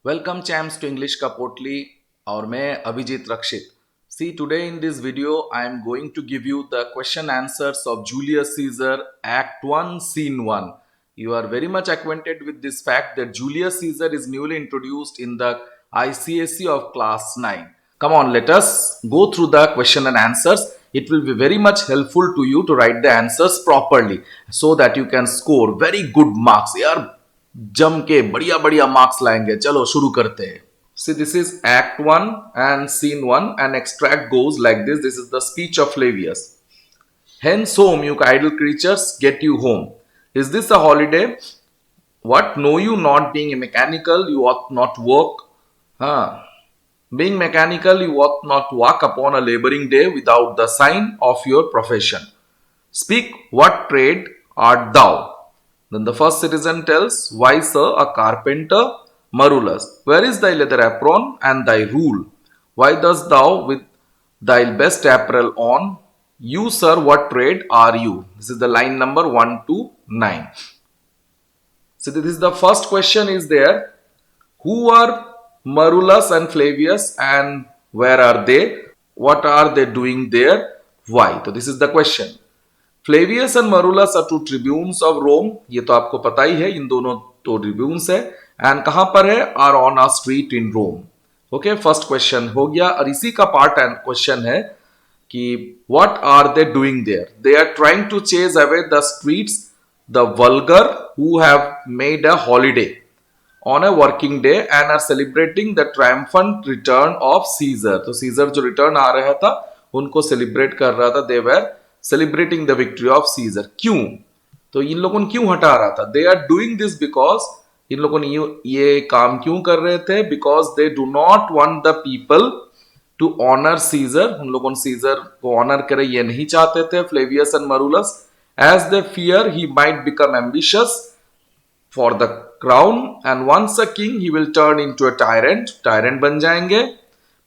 Welcome चैम्स to English का पोटली और मैं अभिजीत रक्षित. See, today in this video I am going to give you the question answers of Julius Caesar Act 1 Scene 1. You are very much acquainted with this fact that Julius Caesar is newly introduced in the ICSE of class 9. Come on, let us go through the question and answers. It will be very much helpful to you to write the answers properly so that you can score very good marks. यार जम के बढ़िया बढ़िया marks लाएंगे. चलो शुरू करते हैं. See, this is Act 1 and Scene 1, and extract goes like this. This is the speech of Flavius. Hence home, you idle creatures, get you home. Is this a holiday? What, know you not being mechanical, you ought not work? Being mechanical, you ought not walk upon a laboring day without the sign of your profession. Speak, what trade art thou? Then the first citizen tells, why sir, a carpenter? Marullus, where is thy leather apron and thy rule? Why dost thou with thy best apparel on? You sir, what trade are you? This is the line number 1 to 9. So this is the first question is there. Who are Marullus and Flavius and where are they? What are they doing there? Why? So this is the question. Flavius and Marullus are two tribunes of Rome. ये तो आपको पता ही है, इन दोनों तो ट्रिब्यून्स है. And कहां पर है? Are on a street in Rome. Okay, first question हो गया. और इसी का पार्ट एंड क्वेश्चन है कि what are they doing there? They are trying to chase away the streets the vulgar who have made a holiday on a working day and are celebrating the triumphant return of Caesar. तो Caesar जो return आ रहा था उनको celebrate कर रहा था. They were celebrating the victory of Caesar. क्यों? तो इन लोगों ने क्यों हटा रहा था? They are doing this because, इन लोगों ने ये काम क्यों कर रहे थे? Because they do not want the people to honour Caesar. उन लोगों ने सीजर को ऑनर करे ये नहीं चाहते थे, Flavius and Marullus, as they fear he might become ambitious for the crown and once a king he will turn into a tyrant. Tyrant बन जाएंगे,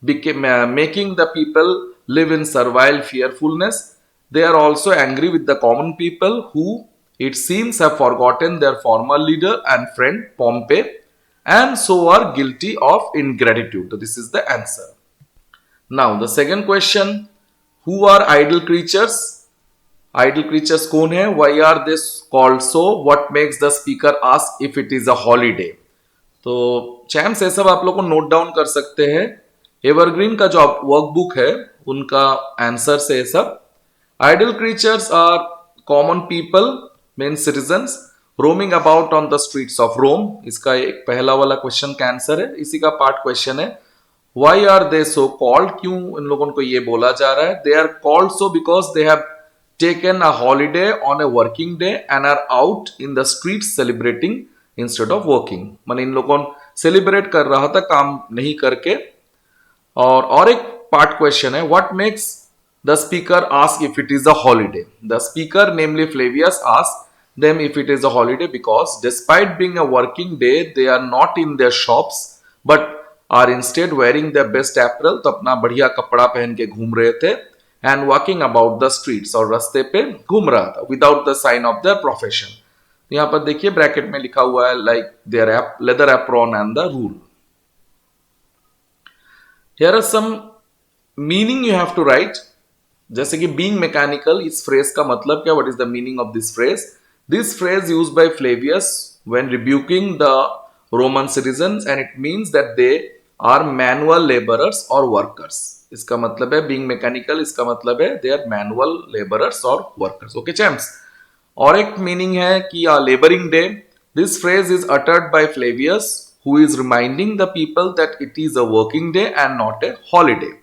making the people live in servile fearfulness. They are also angry with the common people who, it seems, have forgotten their former leader and friend Pompey and so are guilty of ingratitude. So this is the answer. Now the second question, who are idle creatures? Idle creatures कौन है? Why are they called so? What makes the speaker ask if it is a holiday? तो चैम्स ये सब आप लोग को note down कर सकते हैं. एवरग्रीन का जो वर्कबुक है उनका आंसर से ये सब. Idle creatures are common people, mean citizens, roaming about on the streets of Rome. इसका एक पहला वाला क्वेश्चन का आंसर है. इसी का पार्ट क्वेश्चन है, why are they so called? क्यों इन लोगों को ये बोला जा रहा है? They are called so because they have taken a holiday on a working day and are out in the streets celebrating instead of working. माने इन लोगों सेलिब्रेट कर रहा था काम नहीं करके. और एक पार्ट क्वेश्चन है, what makes the speaker asks if it is a holiday? The speaker, namely Flavius, asks them if it is a holiday because despite being a working day, they are not in their shops but are instead wearing their best apparel. तो अपना बढ़िया कपड़ा पहन के घूम रहे थे and walking about the streets, और रास्ते पे घूम रहा था without the sign of their profession. यहाँ पर देखिए ब्रैकेट में लिखा हुआ है like their leather apron and the rule. Here are some meaning you have to write. जैसे कि बीइंग मैकेनिकल, इस फ्रेज का मतलब क्या? What is the meaning of this phrase? This phrase used by Flavius when rebuking the Roman citizens and it means that they are manual labourers और workers. इसका मतलब है बीइंग मैकेनिकल, इसका मतलब है दे आर मैनुअल लेबरर्स और workers. Okay champs. और एक मीनिंग है कि labouring day. This phrase is uttered by Flavius who is reminding the people that it is a working day and not a holiday.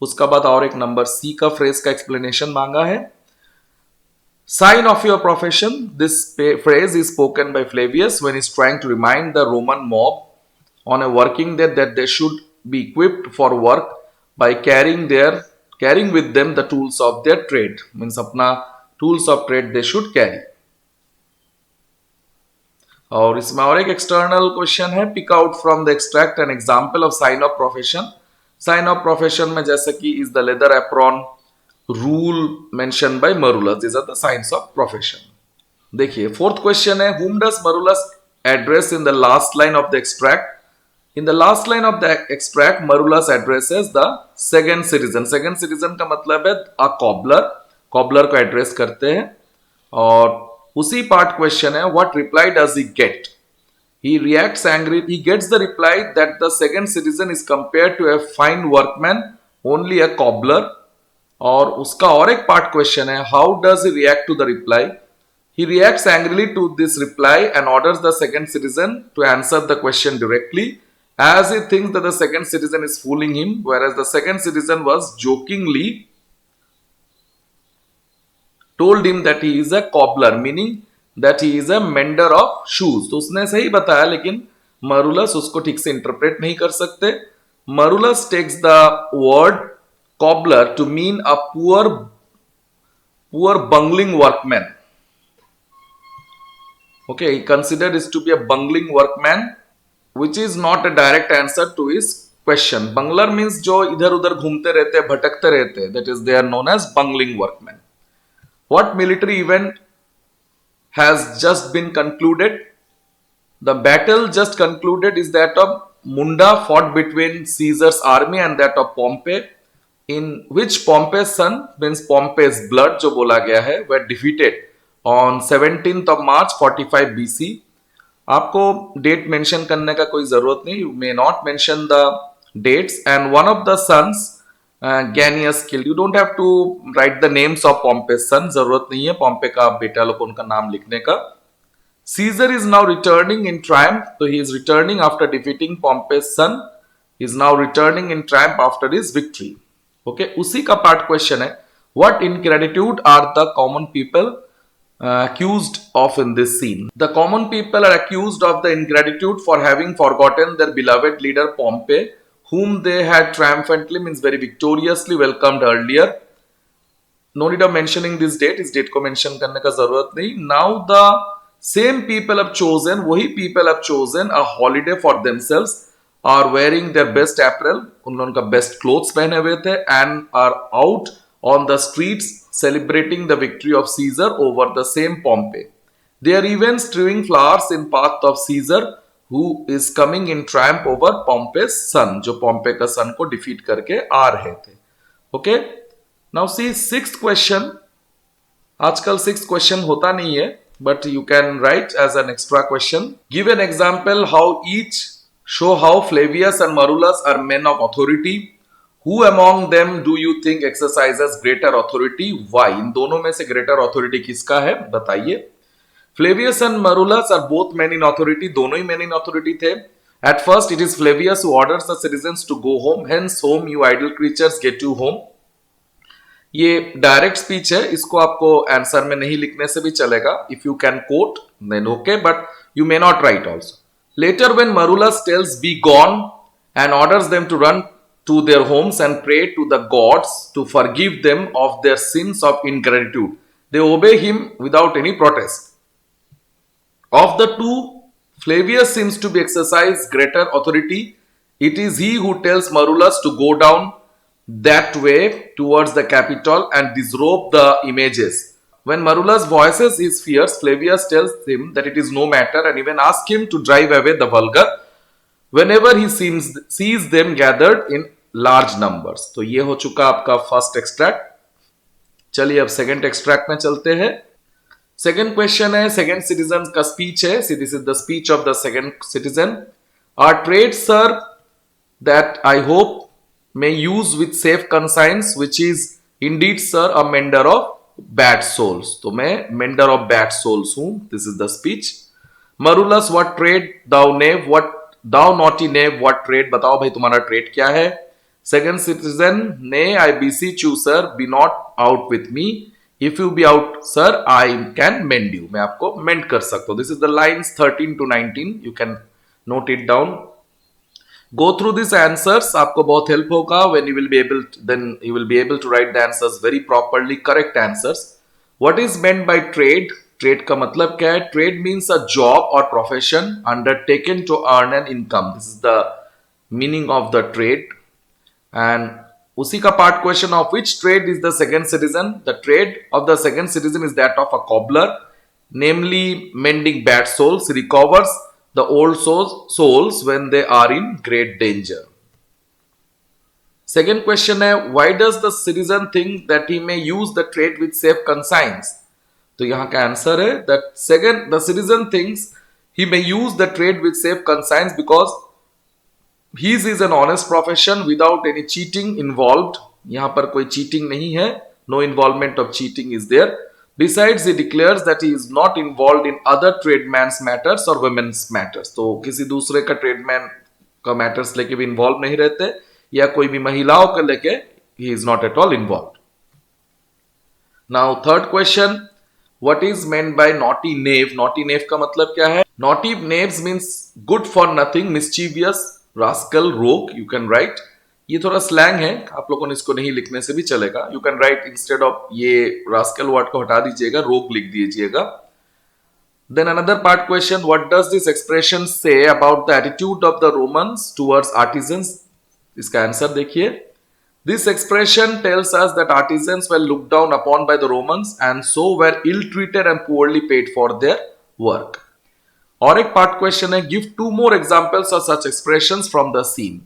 उसका बाद और एक number C का फ्रेज का एक्सप्लेनेशन मांगा है. Sign of your profession. This phrase is spoken by Flavius when is trying to remind the Roman mob on a working day that they should be equipped for work by carrying with them the tools of their trade. Means अपना tools of trade they should carry. और इसमें और एक external question है, pick out from the extract an example of sign of profession. Sign of profession में जैसे कि is the leather apron, rule mention by Marullus. This are the science of profession. देखिए fourth question है, whom does Marullus address in the last line of the extract? In the last line of the extract, Marullus addresses the second citizen. Second citizen का मतलब है a cobbler. Cobbler को address करते हैं और उसी part question है what reply does he get? He reacts angry. He gets the reply that the second citizen is compared to a fine workman, only a cobbler. और उसका और एक part question है how does he react to the reply? He reacts angrily to this reply and orders the second citizen to answer the question directly, as he thinks that the second citizen is fooling him, whereas the second citizen was jokingly told him that he is a cobbler, meaning that he is a mender of shoes. तो उसने सही बताया लेकिन Marullus उसको ठीक से interpret नहीं कर सकते. Marullus takes the word cobbler to mean a poor bungling workman. Okay, he considered this to be a bungling workman, which is not a direct answer to his question. Bungler means जो इधर उधर घूमते रहते हैं, भटकते रहते हैं. That is, they are known as bungling workmen. What military event has just been concluded? The battle just concluded is that of Munda fought between Caesar's army and that of Pompey, in which Pompey's son, means Pompey's blood, जो बोला गया है, were defeated on 17th of March 45 BC. आपको date mention करने का कोई जरूरत नहीं. You may not mention the dates. And one of the sons Gnaeus killed. You don't have to write the names of Pompey son. जरूरत नहीं है पॉम्पे का बेटा लोग उनका नाम लिखने का. Caesar is now returning in triumph. तो he is returning after defeating Pompey son. Is now returning in triumph after his victory. Okay, उसी का पार्ट क्वेश्चन है what ingratitude are the common people accused of in this scene. The common people are accused of the ingratitude for having forgotten their beloved leader Pompey, whom they had triumphantly, means very victoriously welcomed earlier. No need of mentioning this date. इस date को mention करने का जरूरत नहीं. Now the same people have chosen, वही people have chosen a holiday for themselves, are wearing their best apparel, उन्होंने उनका best clothes पहने हुए थे, and are out on the streets celebrating the victory of Caesar over the same Pompey. They are even strewing flowers in path of Caesar, who is coming in triumph over Pompey's son, जो Pompey का son को defeat करके आ रहे थे. Okay, now see sixth question. आजकल sixth question होता नहीं है, but you can write as an extra question. Give an example how each show how Flavius and Marullus are men of authority. Who among them do you think exercises greater authority? Why? इन दोनों में से greater authority किसका है बताइए. Flavius and Marullus are both men in authority. दोनों ही men in authority थे. At first, it is Flavius who orders the citizens to go home. Hence, home, you idle creatures, get you home. ये direct speech है. इसको आपको answer में नहीं लिखने से भी चलेगा. If you can quote, then okay, but you may not write also. Later, when Marullus tells be gone and orders them to run to their homes and pray to the gods to forgive them of their sins of ingratitude, they obey him without any protest. Of the two, Flavius seems to be exercise greater authority. It is he who tells Marullus to go down that way towards the Capitol and disrobe the images. When Marullus voices his fears, Flavius tells him that it is no matter and even asks him to drive away the vulgar whenever he sees them gathered in large numbers. तो ये हो चुका आपका first extract. चलिए अब second extract में चलते हैं. सेकंड क्वेश्चन है सेकंड सिटीजन का स्पीच है. See this is the speech of the second citizen. A trade sir that I hope may use with safe conscience, which is indeed sir a mender of bad souls. तो मैं mender of bad souls हूं. This is the speech. Marullus, what trade thou knave, what thou naughty knave, what trade? बताओ भाई तुम्हारा trade क्या है. Second citizen, nay, I beseech you, sir, be not out with me. If you be out, sir, I can mend you. मैं आपको mend कर सकता हूँ. This is the lines 13 to 19. You can note it down. Go through these answers. आपको बहुत help होगा. When you will be able, then you will be able to write the answers very properly, correct answers. What is meant by trade? Trade का मतलब क्या है? Trade means a job or profession undertaken to earn an income. This is the meaning of the trade. And उसी का part question of which trade is the second citizen? The trade of the second citizen is that of a cobbler, namely mending bad souls. He recovers the old souls when they are in great danger. Second question है, why does the citizen think that he may use the trade with safe conscience? तो यहाँ का answer है that second, the citizen thinks he may use the trade with safe conscience because his is an honest profession without any cheating involved. यहाँ पर कोई cheating नहीं है, no involvement of cheating is there. Besides, he declares that he is not involved in other tradesman's matters or women's matters. तो किसी दूसरे का tradesman का matters लेके भी involved नहीं रहते या कोई भी महिलाओं को लेके he is not at all involved. Now third question, what is meant by naughty knave? Naughty knave का मतलब क्या है? Naughty knaves means good for nothing, mischievous, rascal, rogue. You can write. ये थोड़ा स्लैंग है, आप लोगों ने इसको नहीं लिखने से भी चलेगा. You can write instead of ये rascal वर्ड को हटा दीजिएगा, rogue लिख दीजिएगा. Then another part question, what does this expression say about the attitude of the Romans towards artisans? इसका आंसर देखिए. This expression tells us that artisans were looked down upon by the Romans and so were ill-treated and poorly paid for their work. और एक part question है, give two more examples of such expressions from the scene.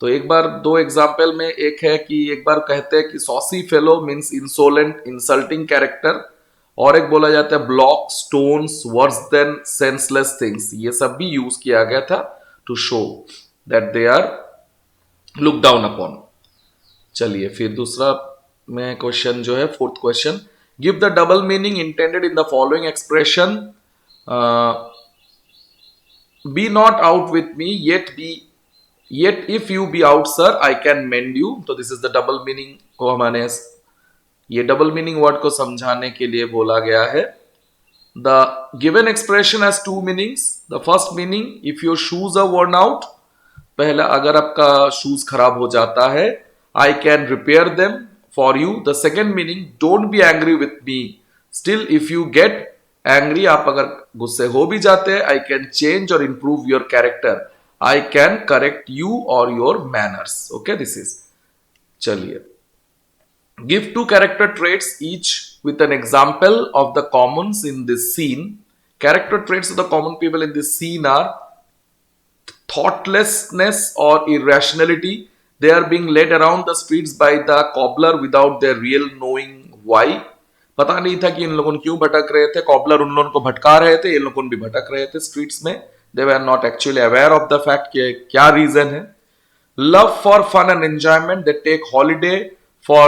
तो एक बार दो example में एक है कि एक बार कहते हैं कि saucy fellow means insolent, insulting character, और एक बोला जाता है block, stones, worse than senseless things. ये सब भी यूज किया गया था to show that they are looked down upon. चलिए फिर दूसरा में क्वेश्चन जो है fourth question, give the double meaning intended in the following expression, be not out with me yet if you be out sir I can mend you. तो this is the double meaning को हमने ये double meaning word को समझाने के लिए बोला गया है. The given expression has two meanings. The first meaning, if your shoes are worn out, पहला अगर आपका शूज खराब हो जाता है, I can repair them for you. The second meaning, don't be angry with me. Still, if you get angry, आप अगर गुस्से हो भी जाते हैं, I can change or improve your character. I can correct you or your manners. Okay, this is. चलिए. Give two character traits each with an example of the commons in this scene. Character traits of the common people in this scene are thoughtlessness or irrationality. They are being led around the streets by the cobbler without their real knowing why. पता नहीं था कि इन लोगों क्यों भटक रहे थे. Cobbler उन लोगों को भटका रहे थे, ये लोगों भी भटक रहे थे स्ट्रीट्स में. They were not actually aware of the fact कि क्या रीजन है. Love for fun and enjoyment. They take holiday for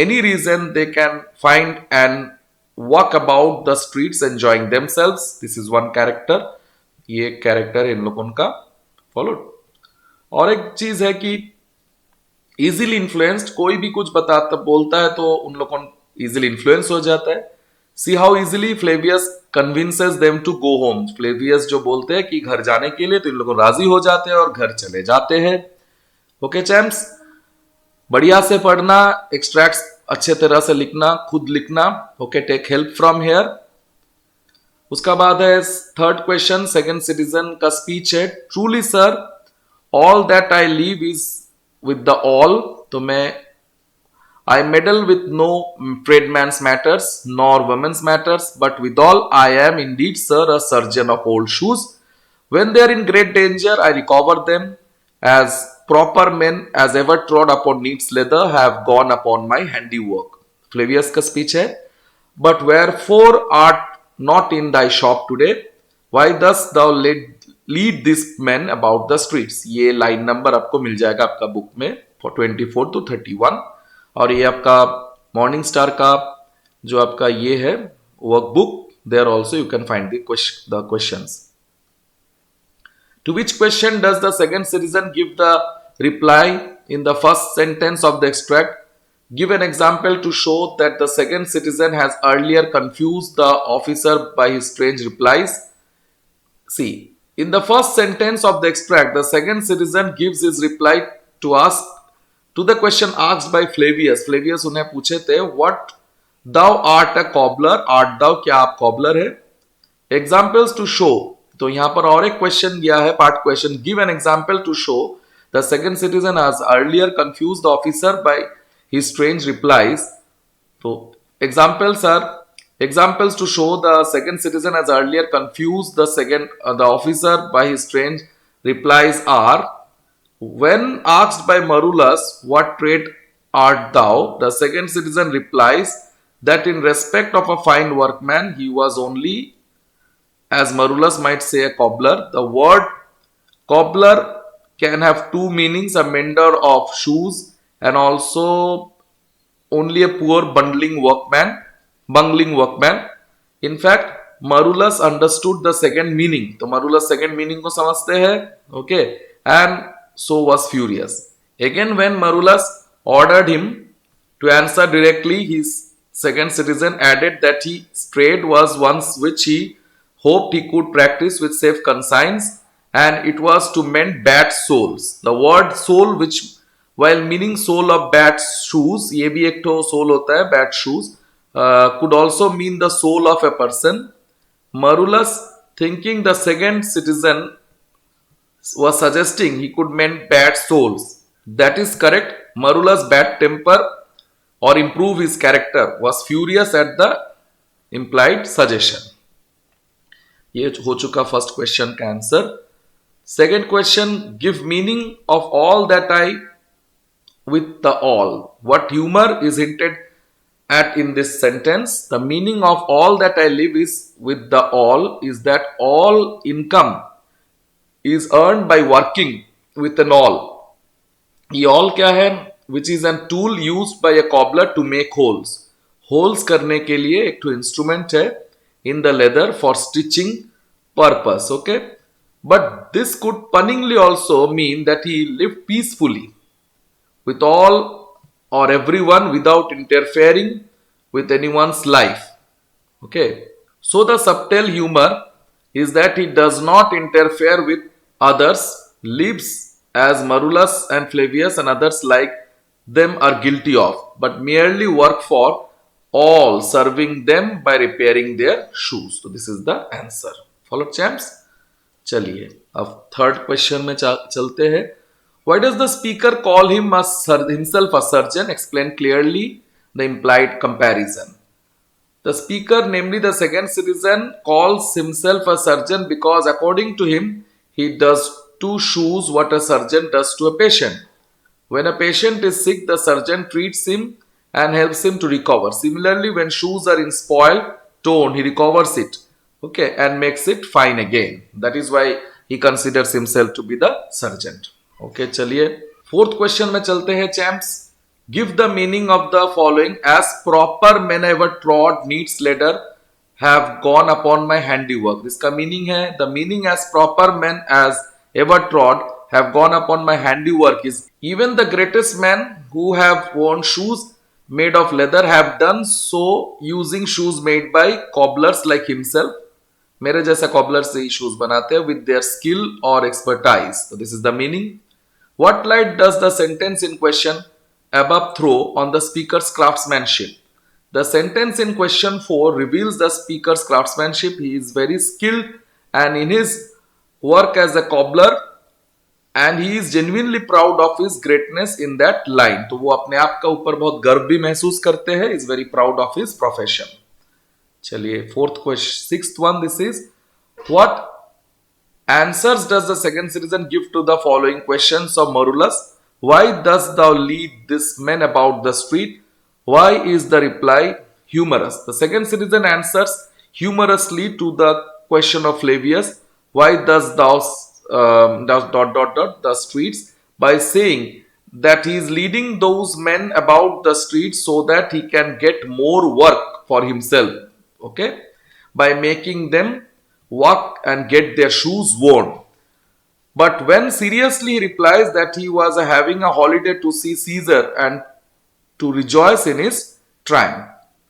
any reason they can find and walk about the streets enjoying themselves. This is one character. ये character in लोगों का followed. और एक चीज है कि इजीली इन्फ्लुएंस्ड, कोई भी कुछ बताता बोलता है तो उन लोगों को इजीली इन्फ्लुएंस हो जाता है. See how easily Flavius convinces them to go home. Flavius जो बोलते हैं कि घर जाने के लिए, तो इन लोगों राजी हो जाते हैं और घर चले जाते हैं. ओके चैम्प्स, बढ़िया से पढ़ना, एक्सट्रैक्ट्स अच्छे तरह से लिखना, खुद लिखना. Okay, take help from here. उसका बाद है थर्ड क्वेश्चन, सेकंड सिटीजन का स्पीच है. Truly sir, all that I live is with the all. तो मैं I meddle with no tradesman's matters nor women's matters, but withal I am indeed sir a surgeon of old shoes. When they are in great danger I recover them, as proper men as ever trod upon neat's leather have gone upon my handiwork. Flavius का speech है. But wherefore art not in thy shop today? Why dost thou lead this men about the streets? ये line number आपको मिल जाएगा आपका book में 24 to 31. और ये आपका मॉर्निंग स्टार का जो आपका ये है workbook, there also you can find the questions. To which question does the second citizen give the reply in the first sentence of the extract? Give an example to show that the second citizen has earlier confused the officer by his strange replies. See, in the first sentence of the extract, the second citizen gives his reply to the question asked by Flavius. Flavius उन्हें पूछे थे, what thou art a cobbler? Art thou, क्या आप cobbler है? Examples to show. तो यहाँ पर और एक क्वेश्चन दिया है, part question. Give an example to show the second citizen has earlier confuse the officer by his strange replies. तो examples are Examples to show the second citizen as earlier confused the officer by his strange replies are: when asked by Marullus, "What trade art thou?" the second citizen replies that in respect of a fine workman, he was only, as Marullus might say, a cobbler. The word cobbler can have two meanings: a mender of shoes and also only a poor bungling workman. In fact, Marullus understood the second meaning. तो Marullus second meaning को समझते हैं, okay, and so was furious. Again, when Marullus ordered him to answer directly, his second citizen added that he trade was once which he hoped he could practice with safe conscience, and it was to mend bad soles. The word sole, which while meaning sole of bad shoes, ये भी एक तो sole होता है bad shoes, could also mean the soul of a person. Marullus, thinking the second citizen was suggesting he could mend bad souls. That is correct. Marullus' bad temper or improve his character was furious at the implied suggestion. ये हो चुका first question का answer. Second question, give meaning of all that I with the all. What humor is hinted at in this sentence? The meaning of all that I live is with the all is that all income is earned by working with an awl. ये all क्या है? Which is a tool used by a cobbler to make holes. Holes करने के लिए एक तो instrument है in the leather for stitching purpose. Okay, but this could punningly also mean that he lived peacefully with all or everyone without interfering with anyone's life. Okay, so the subtle humor is that he does not interfere with others, lives as Marullus and Flavius and others like them are guilty of, but merely work for all, serving them by repairing their shoes. So this is the answer. Follow champs? चलिए अब third question में चलते हैं. Why does the speaker call himself a surgeon? Explain clearly the implied comparison. The speaker, namely the second citizen, calls himself a surgeon because according to him, he does to shoes what a surgeon does to a patient. When a patient is sick, the surgeon treats him and helps him to recover. Similarly, when shoes are in spoil, torn, he recovers it, okay, and makes it fine again. That is why he considers himself to be the surgeon. Okay, चलिए fourth question में चलते हैं champs. Give the meaning of the following. As proper man ever trod neat's leather have gone upon my handiwork. इसका meaning है the meaning as proper man as ever trod have gone upon my handiwork is even the greatest man who have worn shoes made of leather have done so using shoes made by cobblers like himself. मेरे जैसा cobbler से ही shoes बनाते हैं with their skill or expertise. So this is the meaning. What light does the sentence in question above throw on the speaker's craftsmanship? The sentence in question 4 reveals the speaker's craftsmanship. He is very skilled and in his work as a cobbler and he is genuinely proud of his greatness in that line. तो वो अपने आप का ऊपर बहुत गर्व भी महसूस करते हैं. Is very proud of his profession. चलिए fourth question, sixth one. This is what answers does the second citizen give to the following questions of Marullus? Why dost thou lead this man about the street? Why is the reply humorous? The second citizen answers humorously to the question of Flavius, why does thou the streets, by saying that he is leading those men about the streets so that he can get more work for himself, okay, by making them walk and get their shoes worn. But when seriously he replies that he was having a holiday to see Caesar and to rejoice in his triumph.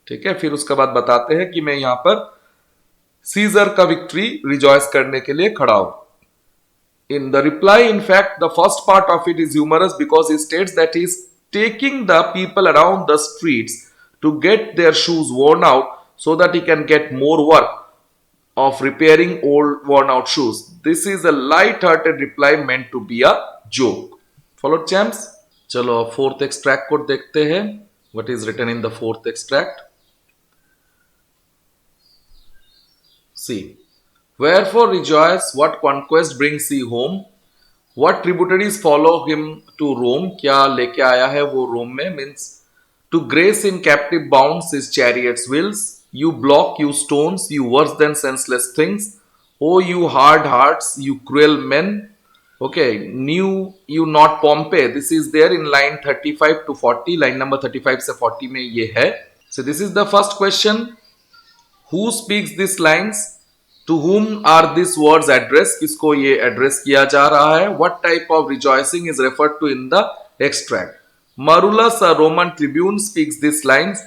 ठीक है, फिर उसके बाद बताते हैं कि मैं यहां पर सीजर का विक्ट्री रिजॉयस करने के लिए खड़ा हूं. In the reply, in fact, the first part of it is humorous because he states that he is taking the people around the streets to get their shoes worn out so that he can get more work of repairing old worn out shoes. This is a light-hearted reply meant to be a joke. Followed champs? चलो अब fourth extract को देखते हैं. What is written in the fourth extract? C. Wherefore rejoice, what conquest brings he home? What tributaries follow him to Rome? क्या लेके आया है वो रोम में? Means to grace in captive bounds his chariots wheels. You block, you stones, you worse than senseless things. Oh, you hard hearts, you cruel men. Okay, knew you not Pompey. This is there in line 35 to 40. Line number 35 से 40 में ये है. So this is the first question. Who speaks these lines? To whom are these words addressed? किसको ये address किया जा रहा है? What type of rejoicing is referred to in the extract? Marullus, a Roman tribune, speaks these lines.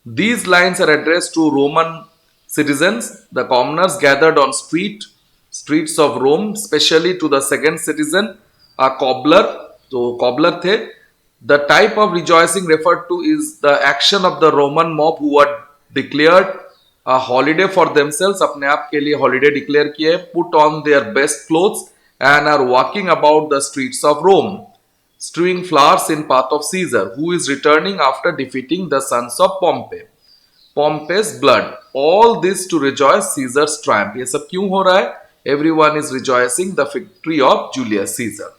These lines are addressed to Roman citizens, the commoners gathered on streets of Rome, especially to the second citizen, a cobbler. तो cobbler थे. The type of rejoicing referred to is the action of the Roman mob who had declared a holiday for themselves, अपने आप के लिए holiday declare किए, put on their best clothes and are walking about the streets of Rome, strewing flowers in path of Caesar, who is returning after defeating the sons of Pompey's blood. All this to rejoice Caesar's triumph. ये सब क्यों हो रहा है? Everyone is rejoicing the victory of Julius Caesar.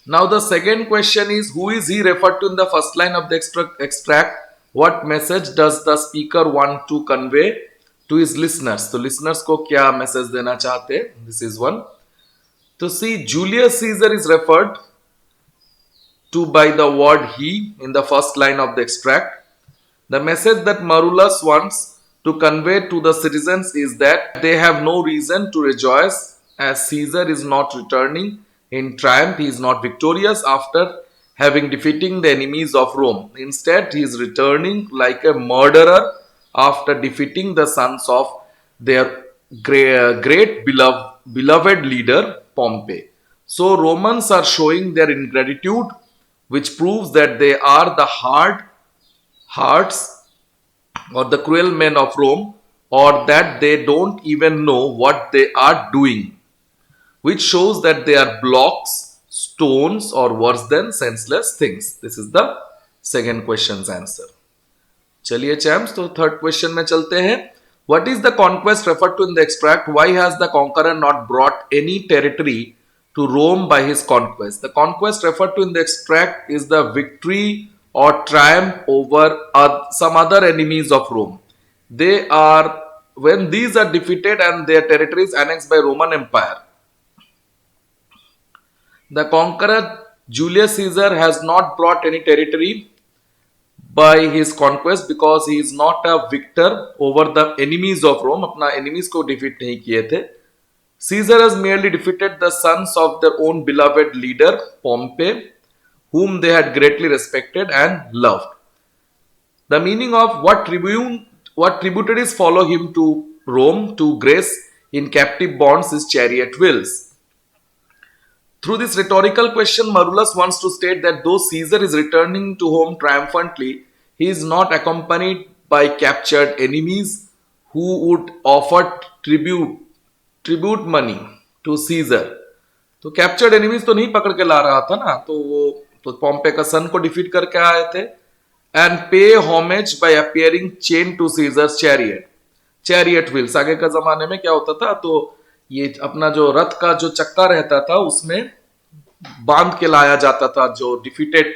Now the second question is, who is he referred to in the first line of the extract? What message does the speaker want to convey to his listeners? तो listeners को क्या message देना चाहते? This is one. तो see, Julius Caesar is referred to by the word he in the first line of the extract. The message that Marullus wants to convey to the citizens is that they have no reason to rejoice as Caesar is not returning in triumph. He is not victorious after having defeating the enemies of Rome. Instead, he is returning like a murderer after defeating the sons of their great beloved leader Pompey. So Romans are showing their ingratitude, which proves that they are the hard hearts or the cruel men of Rome, or that they don't even know what they are doing, which shows that they are blocks, stones, or worse than senseless things. This is the second question's answer. चलिए champs, तो third question में चलते हैं. What is the conquest referred to in the extract? Why has the conqueror not brought any territory to Rome by his conquest? The conquest referred to in the extract is the victory or triumph over some other enemies of Rome. They are, when these are defeated and their territories annexed by Roman Empire, the conqueror Julius Caesar has not brought any territory by his conquest because he is not a victor over the enemies of Rome. अपना enemies को defeat नहीं किए थे. Caesar has merely defeated the sons of their own beloved leader Pompey, whom they had greatly respected and loved. The meaning of what tributaries follow him to Rome to grace in captive bonds his chariot wheels. Through this rhetorical question, Marullus wants to state that though Caesar is returning to home triumphantly, he is not accompanied by captured enemies who would offer tribute money to Caesar. तो captured enemies तो नहीं पकड़ के ला रहा था ना, तो वो तो पॉम्पे का सन को डिफीट करके आए थे. And pay homage by appearing chained to Caesar's chariot wheels. आगे का जमाने में क्या होता था, तो ये अपना जो रथ का जो चक्का रहता था उसमें बांध के लाया जाता था जो डिफीटेड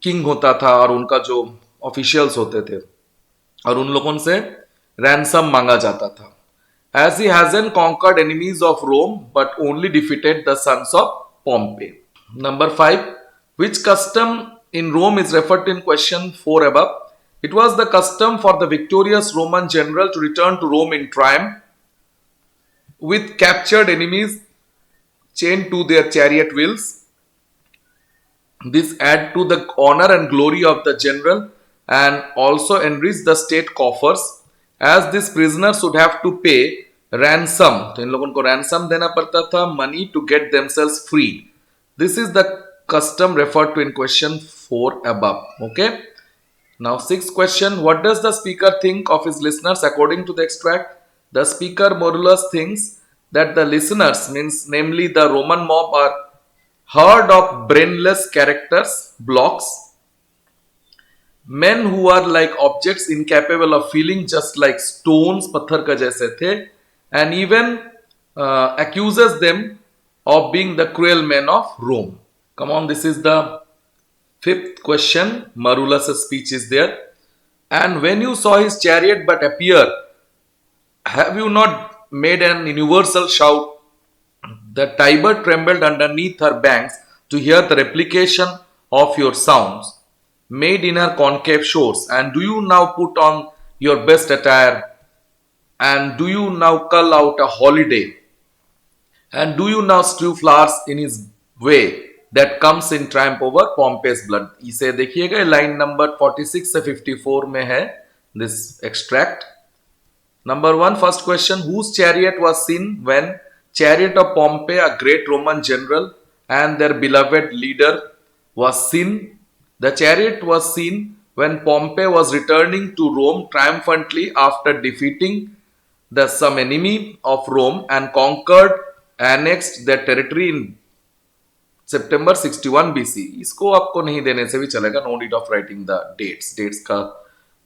किंग होता था और उनका जो ऑफिशियल्स होते थे, और उन लोगों से रैंसम मांगा जाता था. As he hasn't conquered enemies of Rome but only defeated the sons of Pompey. Number 5. Which custom in Rome is referred to in question 4 above? It was the custom for the victorious Roman general to return to Rome in triumph with captured enemies chained to their chariot wheels. This add to the honor and glory of the general and also enrich the state coffers, as these prisoners would have to pay ransom. तो इन लोगों को ransom देना पड़ता था, money to get themselves freed. This is the custom referred to in question 4 above. Okay. Now 6th question. What does the speaker think of his listeners according to the extract? The speaker Marullus thinks that the listeners, means namely the Roman mob, are herd of brainless characters, blocks, Men who are like objects incapable of feeling, just like stones, पत्थर का जैसे थे, and even accuses them of being the cruel men of Rome. Come on, this is the fifth question. Marullus' speech is there. And when you saw his chariot but appear, have you not made an universal shout? The Tiber trembled underneath her banks to hear the replication of your sounds, made in her concave shores. And do you now put on your best attire? And do you now cull out a holiday? And do you now strew flowers in his way that comes in triumph over Pompey's blood? इसे देखिएगा, line number 46 से 54 में है this extract. Number 1, first question, whose chariot was seen when chariot of Pompey, a great Roman general, and their beloved leader was seen? The chariot was seen when Pompey was returning to Rome triumphantly after defeating some enemy of Rome and conquered, annexed their territory in September 61 BC. इसको आपको नहीं देने से भी चलेगा, no need of writing the dates. Dates का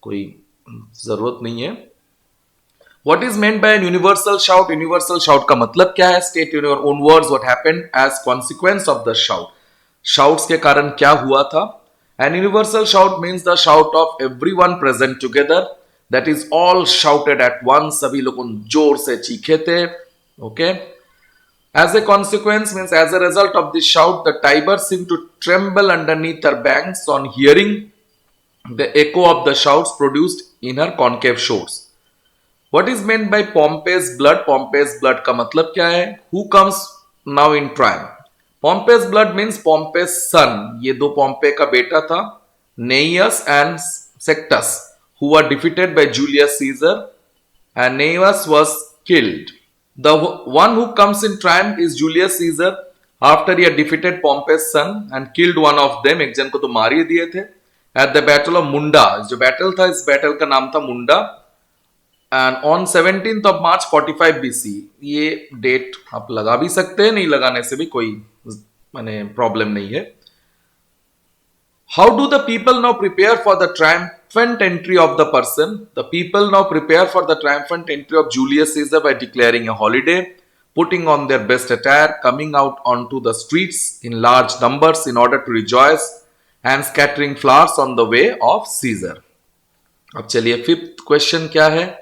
कोई जरूरत नहीं है. What is meant by an universal shout? Universal shout का मतलब क्या है? State in your own words what happened as consequence of the shout. Shouts के कारण क्या हुआ था? An universal shout means the shout of everyone present together. That is all shouted at once. सभी लोग जोर से चीखे थे. Okay. As a consequence means as a result of this shout, the Tiber seemed to tremble underneath her banks on hearing the echo of the shouts produced in her concave shores. What is meant by Pompey's blood? Pompey's blood का मतलब क्या है? Who comes now in triumph? Pompey's blood means Pompey's son. ये दो Pompey का बेटा था, Gnaeus and Sextus, who were defeated by Julius Caesar, and Gnaeus was killed. The one who comes in triumph is Julius Caesar after he had defeated Pompey's son and killed one of them. एक जन को तो मार ही दिए थे. At the battle of Munda, जो battle था, इस battle का नाम था मुंडा. And on 17th of March 45 BC, ये डेट आप लगा भी सकते हैं, नहीं लगाने से भी कोई माने प्रॉब्लम नहीं है. How do the people now prepare for the triumphant entry of the person? The people now prepare for the triumphant entry of Julius Caesar by declaring a holiday, putting on their best attire, coming out onto the streets in large numbers in order to rejoice, and scattering flowers on the way of Caesar. अब चलिए fifth question क्या है?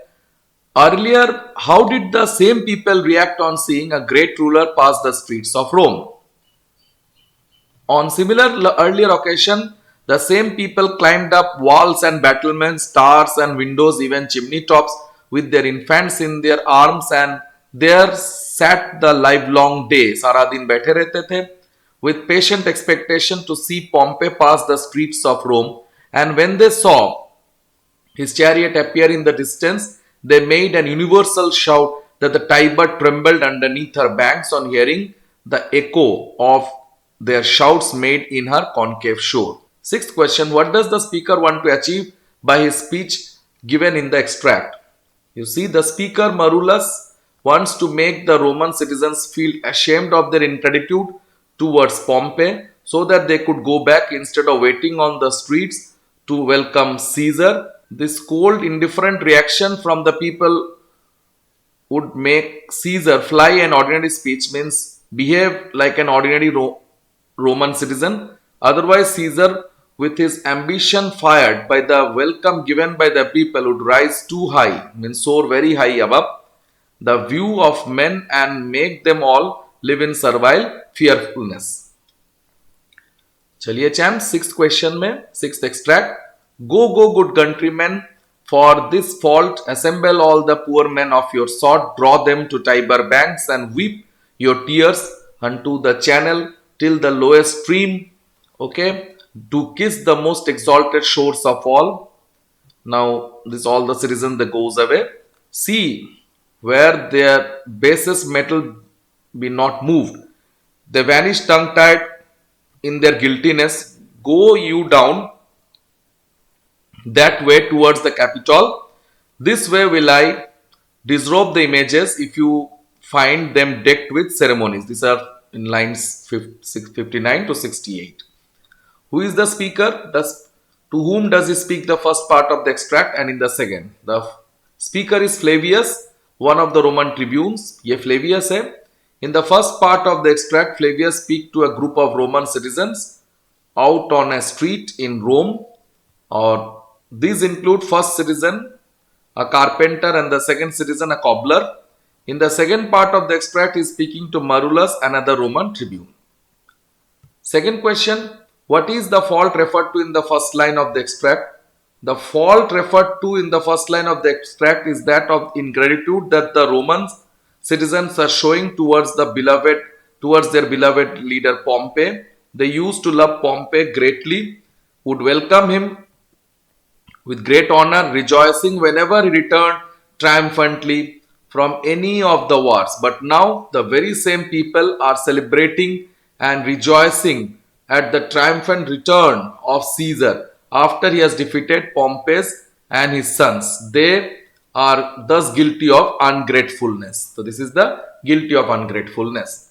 Earlier, how did the same people react on seeing a great ruler pass the streets of Rome? On similar earlier occasion, the same people climbed up walls and battlements, towers and windows, even chimney tops, with their infants in their arms, and there sat the livelong day. सारा दिन बैठे रहते थे, with patient expectation to see Pompey pass the streets of Rome. And when they saw his chariot appear in the distance, they made an universal shout that the Tiber trembled underneath her banks on hearing the echo of their shouts made in her concave shore. Sixth question, what does the speaker want to achieve by his speech given in the extract? You see, the speaker Marullus wants to make the Roman citizens feel ashamed of their ingratitude towards Pompey so that they could go back instead of waiting on the streets to welcome Caesar. This cold, indifferent reaction from the people would make Caesar fly an ordinary speech, means behave like an ordinary Roman citizen. Otherwise, Caesar, with his ambition fired by the welcome given by the people, would rise too high, means soar very high above the view of men and make them all live in servile fearfulness. चलिए charm, sixth question में, sixth extract. Go, good countrymen, for this fault assemble all the poor men of your sort, draw them to Tiber banks and weep your tears unto the channel till the lowest stream, okay, to kiss the most exalted shores of all. Now, this all the citizens that goes away. See where their basest metal be not moved. They vanish tongue-tied in their guiltiness. Go you down that way towards the Capitol. This way will I disrobe the images if you find them decked with ceremonies. These are in lines 59 to 68. Who is the speaker? To whom does he speak the first part of the extract and in the second? The speaker is Flavius, one of the Roman tribunes. ये Flavius है. In the first part of the extract, Flavius speaks to a group of Roman citizens out on a street in Rome. Or these include first citizen, a carpenter, and the second citizen, a cobbler. In the second part of the extract, he is speaking to Marullus, another Roman tribune. Second question, what is the fault referred to in the first line of the extract? The fault referred to in the first line of the extract is that of ingratitude that the Roman citizens are showing towards their beloved leader Pompey. They used to love Pompey greatly, would welcome him with great honor, rejoicing whenever he returned triumphantly from any of the wars. But now the very same people are celebrating and rejoicing at the triumphant return of Caesar after he has defeated Pompey and his sons. They are thus guilty of ungratefulness. So this is the guilty of ungratefulness.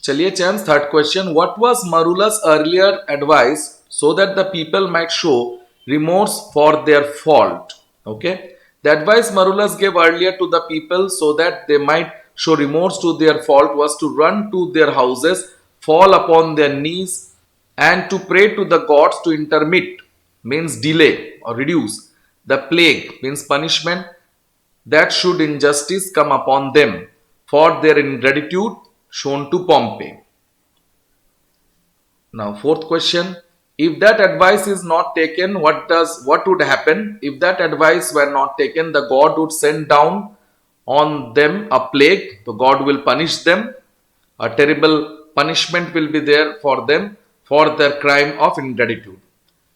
चलिए चैम्स, third question. What was Marullus' earlier advice so that the people might show remorse for their fault? Okay. The advice Marullus gave earlier to the people so that they might show remorse to their fault was to run to their houses, fall upon their knees, and to pray to the gods to intermit, means delay or reduce, the plague, means punishment, that should injustice come upon them for their ingratitude shown to Pompey. Now, fourth question. If that advice is not taken, what would happen? If that advice were not taken, the God would send down on them a plague. So God will punish them. A terrible punishment will be there for them for their crime of ingratitude.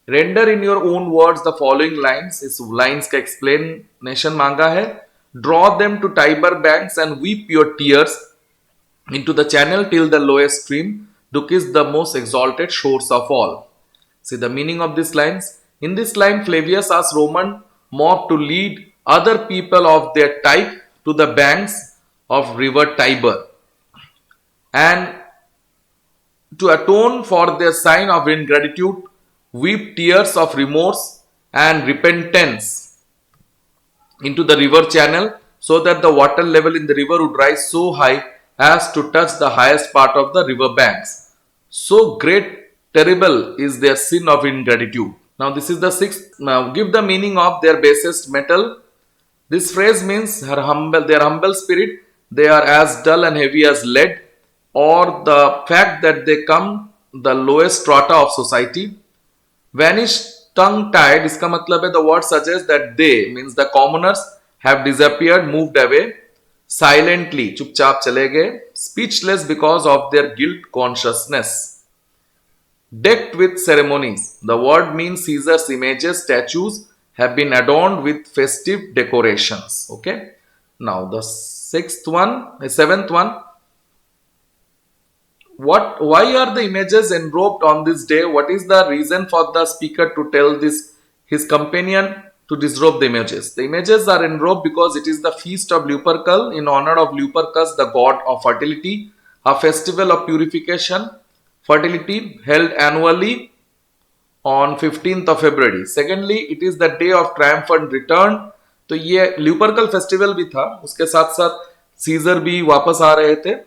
Render in your own words the following lines. इस lines का explanation मांगा है. Draw them to Tiber banks and weep your tears into the channel till the lowest stream, to kiss the most exalted shores of all. See the meaning of these lines. In this line, Flavius asks Roman mob to lead other people of their type to the banks of river Tiber and to atone for their sign of ingratitude, weep tears of remorse and repentance into the river channel, so that the water level in the river would rise so high as to touch the highest part of the river banks. So great, terrible is their sin of ingratitude. Now this is the sixth. Now give the meaning of their basest metal. This phrase means their humble spirit. They are as dull and heavy as lead, or the fact that they come the lowest strata of society. Vanished, tongue-tied, इसका मतलब है the word suggests that they, means the commoners, have disappeared, moved away, silently, चुपचाप चले गए, speechless because of their guilt consciousness. Decked with ceremonies, the word means Caesar's images, statues have been adorned with festive decorations. Okay. Now the seventh one. Why are the images enrobed on this day? What is the reason for the speaker to tell his companion to disrobe the images? The images are enrobed because it is the feast of Lupercal in honor of Lupercus, the god of fertility, a festival of purification, fertility held annually on 15th of February. Secondly, it is the day of triumphant return. तो ये Lupercal festival भी था, उसके साथ साथ Caesar भी वापस आ रहे थे.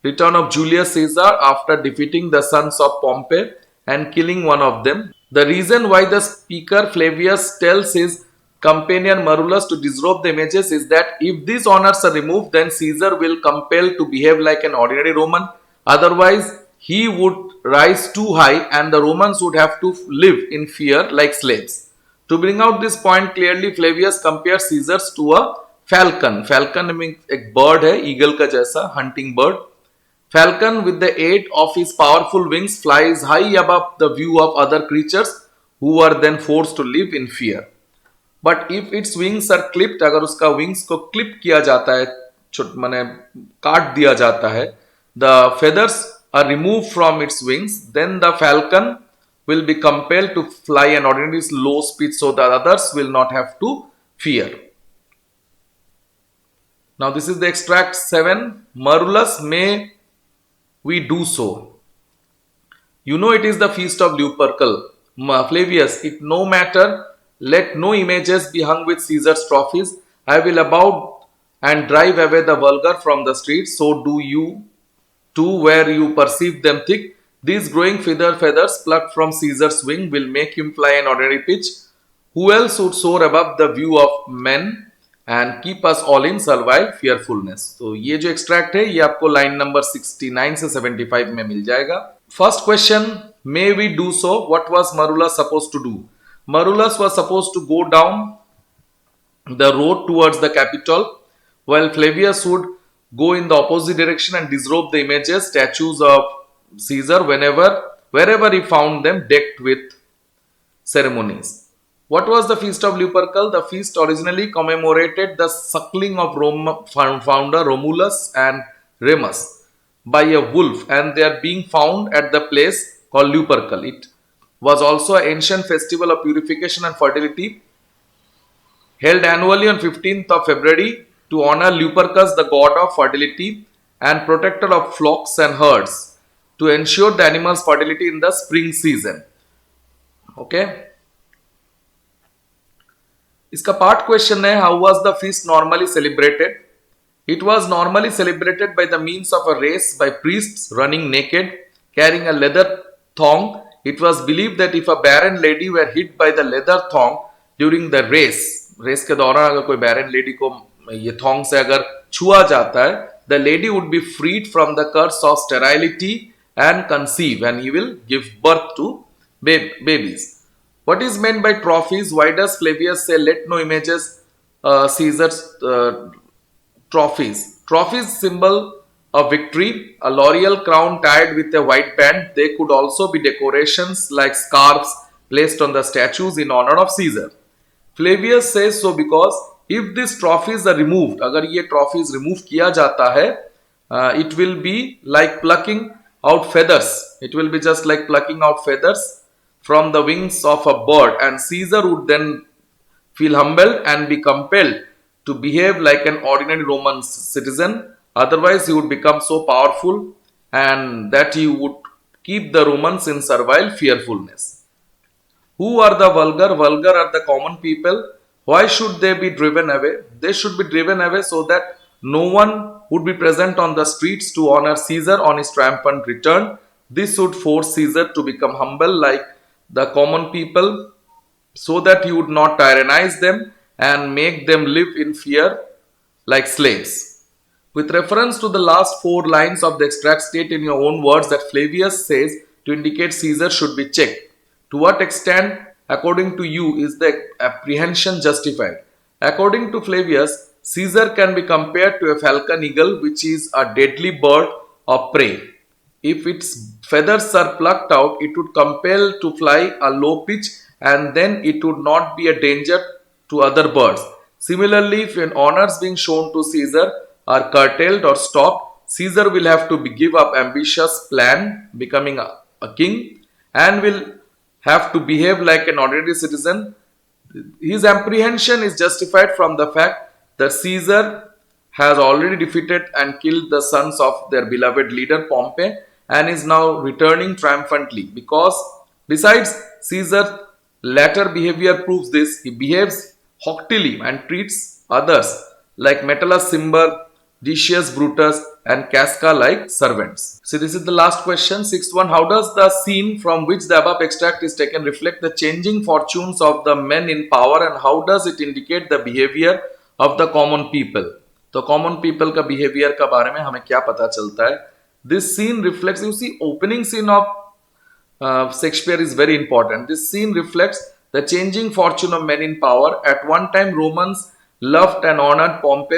Return of Julius Caesar after defeating the sons of Pompey and killing one of them. The reason why the speaker Flavius tells his companion Marullus to disrobe the images is that if these honors are removed, then Caesar will compel to behave like an ordinary Roman. Otherwise, he would rise too high and the Romans would have to live in fear like slaves. To bring out this point clearly, Flavius compares Caesars to a falcon. Falcon means एक bird है, eagle का जैसा, hunting bird. Falcon, with the aid of his powerful wings, flies high above the view of other creatures who are then forced to live in fear. But if its wings are clipped, अगर उसका wings को clip किया जाता है, माने काट दिया जाता है, the feathers are removed from its wings, then the falcon will be compelled to fly an ordinary low speed so that others will not have to fear. Now this is the extract 7. Marullus, may we do so. You know it is the feast of Lupercal. Flavius, it no matter, let no images be hung with Caesar's trophies. I will about and drive away the vulgar from the streets, so do you too, where you perceive them thick. These growing feathers plucked from Caesar's wing will make him fly an ordinary pitch. Who else would soar above the view of men and keep us all in servile fearfulness? तो ये जो extract है ये आपको line number 69 से 75 में मिल जाएगा. First question, may we do so? What was Marullus supposed to do? Marullus was supposed to go down the road towards the Capitol, while Flavius would go in the opposite direction and disrobe the images, statues of Caesar wherever he found them decked with ceremonies. What was the Feast of Lupercal? The feast originally commemorated the suckling of founder Romulus and Remus by a wolf, and they are being found at the place called Lupercal. It was also an ancient festival of purification and fertility held annually on 15th of February to honor Lupercus, the god of fertility and protector of flocks and herds, to ensure the animals' fertility in the spring season. Okay. इसका part question है, how was the feast normally celebrated? It was normally celebrated by the means of a race by priests running naked, carrying a leather thong. It was believed that if a barren lady were hit by the leather thong during the race के दौरान अगर कोई barren lady को ये thong से अगर छुआ जाता है, the lady would be freed from the curse of sterility and conceive, and he will give birth to babies. What is meant by trophies? Why does Flavius say let no images Caesar's trophies? Trophies symbol of victory, a laurel crown tied with a white band. They could also be decorations like scarves placed on the statues in honor of Caesar. Flavius says so because if these trophies are removed, अगर ये trophies remove किया जाता है, it will be like plucking out feathers. It will be just like plucking out feathers from the wings of a bird, and Caesar would then feel humbled and be compelled to behave like an ordinary Roman citizen. Otherwise, he would become so powerful and that he would keep the Romans in servile fearfulness. Who are the vulgar? Vulgar are the common people. Why should they be driven away? They should be driven away so that no one would be present on the streets to honor Caesar on his triumphant return. This would force Caesar to become humble like the common people, so that he would not tyrannize them and make them live in fear like slaves. With reference to the last 4 lines of the extract, state in your own words that Flavius says to indicate Caesar should be checked. To what extent, according to you, is the apprehension justified? According to Flavius, Caesar can be compared to a falcon eagle, which is a deadly bird of prey. If its feathers are plucked out, it would compel to fly a low pitch, and then it would not be a danger to other birds. Similarly, if an honors being shown to Caesar are curtailed or stopped, Caesar will have to give up ambitious plan becoming a king, and will have to behave like an ordinary citizen. His apprehension is justified from the fact that Caesar has already defeated and killed the sons of their beloved leader Pompey, and is now returning triumphantly. Because besides, Caesar's latter behavior proves this. He behaves haughtily and treats others like Metellus Cimber, Decius Brutus, and Casca like servants. So this is the last question, sixth one. How does the scene from which the above extract is taken reflect the changing fortunes of the men in power, and how does it indicate the behavior of the common people? तो common people का behavior का बारे में हमें क्या पता चलता है? This scene reflects, you see, opening scene of Shakespeare is very important. This scene reflects the changing fortune of men in power. At one time, Romans loved and honored Pompey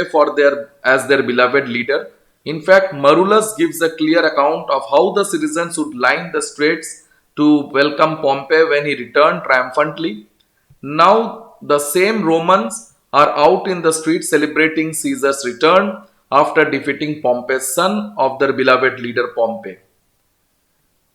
as their beloved leader. In fact, Marullus gives a clear account of how the citizens would line the streets to welcome Pompey when he returned triumphantly. Now, the same Romans are out in the streets celebrating Caesar's return after defeating Pompey's son of their beloved leader Pompey.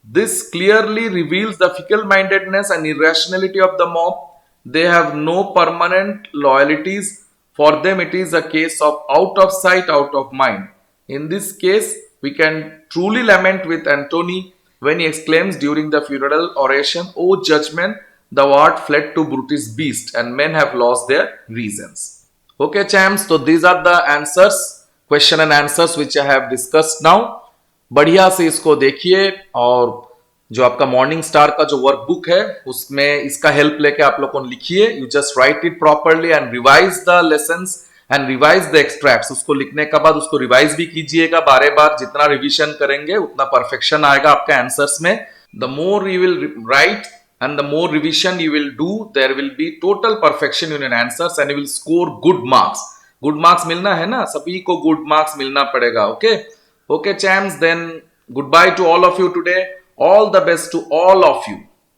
This clearly reveals the fickle-mindedness and irrationality of the mob. They have no permanent loyalties. For them, it is a case of out of sight, out of mind. In this case, we can truly lament with Antony. when he exclaims during the funeral oration, "O judgment, thou art fled to brutish beast, and men have lost their reasons." Okay, champs, so these are the answers, question and answers which I have discussed now. बढ़िया से इसको देखिए, और जो आपका morning star का जो workbook है उसमें इसका हेल्प लेके आप लोग को लिखिए. You just right it properly and revise the lessons and revise the extracts. उसको लिखने के बाद उसको रिवाइज भी कीजिएगा बारे बार. जितना रिविजन करेंगे उतना परफेक्शन आएगा आपका आंसर्स में. The more you will write and the more revision you will do, there will be total perfection in your answers and you will score good marks. Good marks मिलना है ना, सभी को good marks मिलना पड़ेगा. Okay champs, then goodbye to all of you today. All the best to all of you.